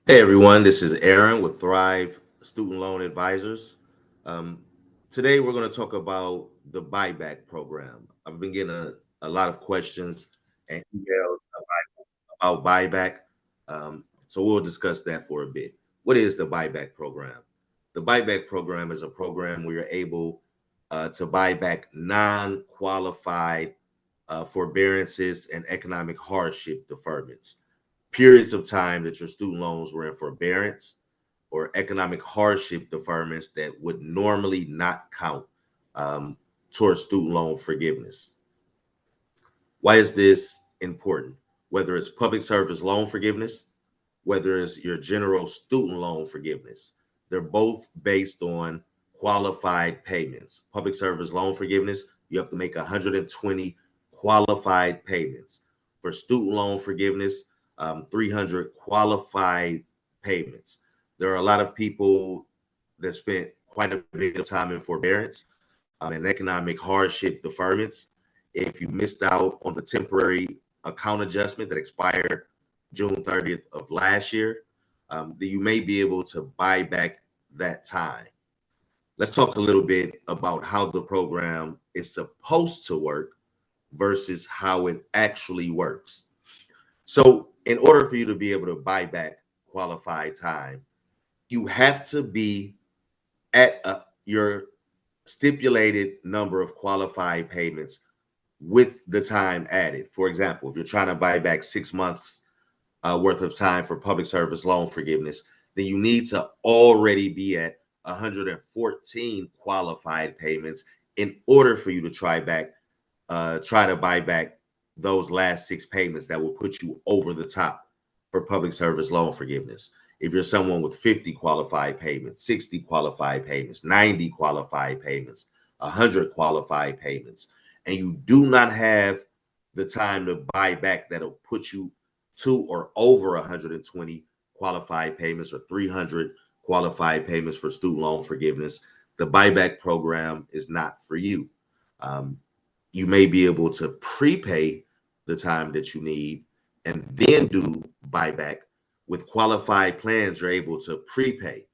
Hey everyone, this is Aaron with Thrive Student Loan Advisors. Um, Today we're going to talk about the buyback program. I've been getting a lot of questions and emails about buyback. So we'll discuss that for a bit. What is the buyback program? The buyback program is a program where you're able to buy back non qualified forbearances and economic hardship deferments, periods of time that your student loans were in forbearance or economic hardship deferments that would normally not count um, towards student loan forgiveness. Why is this important? Whether it's public service loan forgiveness, whether it's your general student loan forgiveness, they're both based on qualified payments. Public service loan forgiveness, you have to make 120 qualified payments. For student loan forgiveness, 300 qualified payments. There are a lot of people that spent quite a bit of time in forbearance and economic hardship deferments. If you missed out on the temporary account adjustment that expired June 30th of last year, then you may be able to buy back that time. Let's talk a little bit about how the program is supposed to work versus how it actually works. So, in order for you to be able to buy back qualified time, you have to be at your stipulated number of qualified payments with the time added. For example, if you're trying to buy back 6 months worth of time for public service loan forgiveness, then you need to already be at 114 qualified payments in order for you to try to buy back those last six payments that will put you over the top for public service loan forgiveness. If you're someone with 50 qualified payments, 60 qualified payments, 90 qualified payments, 100 qualified payments, and you do not have the time to buy back that'll put you to or over 120 qualified payments or 300 qualified payments for student loan forgiveness, the buyback program is not for you. Um, you may be able to prepay the time that you need and then do buyback. With qualified plans, you're able to prepay.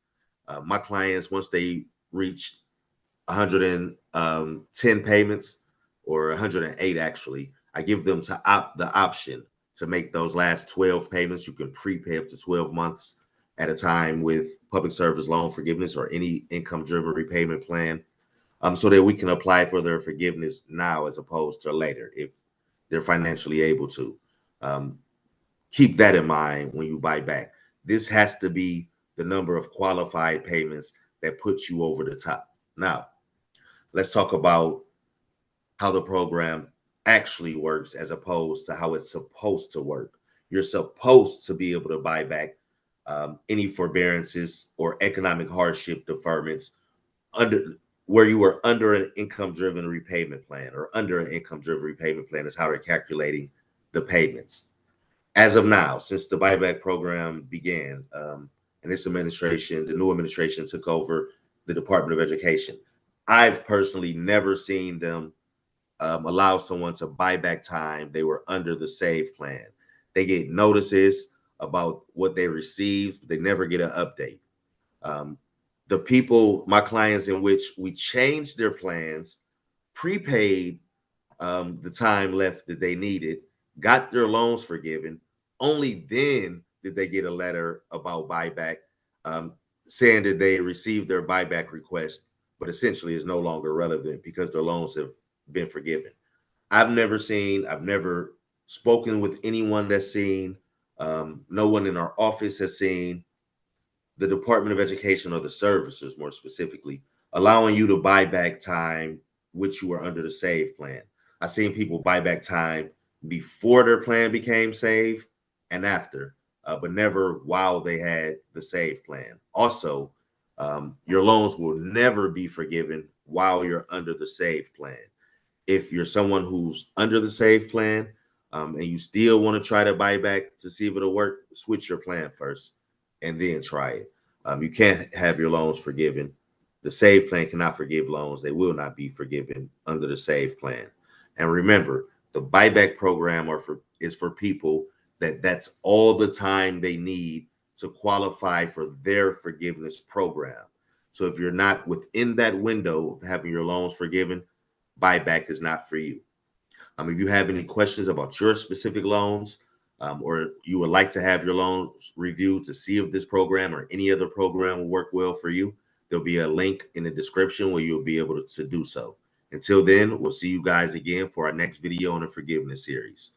My clients, once they reach 110 payments or 108 actually, I give them the option to make those last 12 payments. You can prepay up to 12 months at a time with public service loan forgiveness or any income driven repayment plan, so that we can apply for their forgiveness now as opposed to later if they're financially able to. Um, Keep that in mind when you buy back. This has to be the number of qualified payments that puts you over the top. Now, let's talk about how the program actually works as opposed to how it's supposed to work. You're supposed to be able to buy back any forbearances or economic hardship deferments under where you were under an income driven repayment plan or under an income driven repayment plan is how they're calculating the payments. As of now, since the buyback program began, and this administration, the new administration took over the Department of Education, I've personally never seen them allow someone to buy back time they were under the SAVE plan. They get notices about what they received, they never get an update. Um, the people, my clients, in which we changed their plans, prepaid the time left that they needed, got their loans forgiven. Only then did they get a letter about buyback, um, saying that they received their buyback request, but essentially is no longer relevant because their loans have been forgiven. I've never spoken with anyone that's seen, no one in our office has seen, the Department of Education or the services more specifically, allowing you to buy back time which you were under the SAVE plan. I've seen people buy back time before their plan became SAVE and after, but never while they had the SAVE plan. Also, your loans will never be forgiven while you're under the SAVE plan. If you're someone who's under the SAVE plan and you still want to try to buy back to see if it'll work, switch your plan first and then try it. You can't have your loans forgiven. The SAVE plan cannot forgive loans. They will not be forgiven under the SAVE plan. And remember, the buyback program is for people that's all the time they need to qualify for their forgiveness program. So if you're not within that window of having your loans forgiven, buyback is not for you. If you have any questions about your specific loans, or you would like to have your loans reviewed to see if this program or any other program will work well for you, there'll be a link in the description where you'll be able to do so. Until then, we'll see you guys again for our next video on the forgiveness series.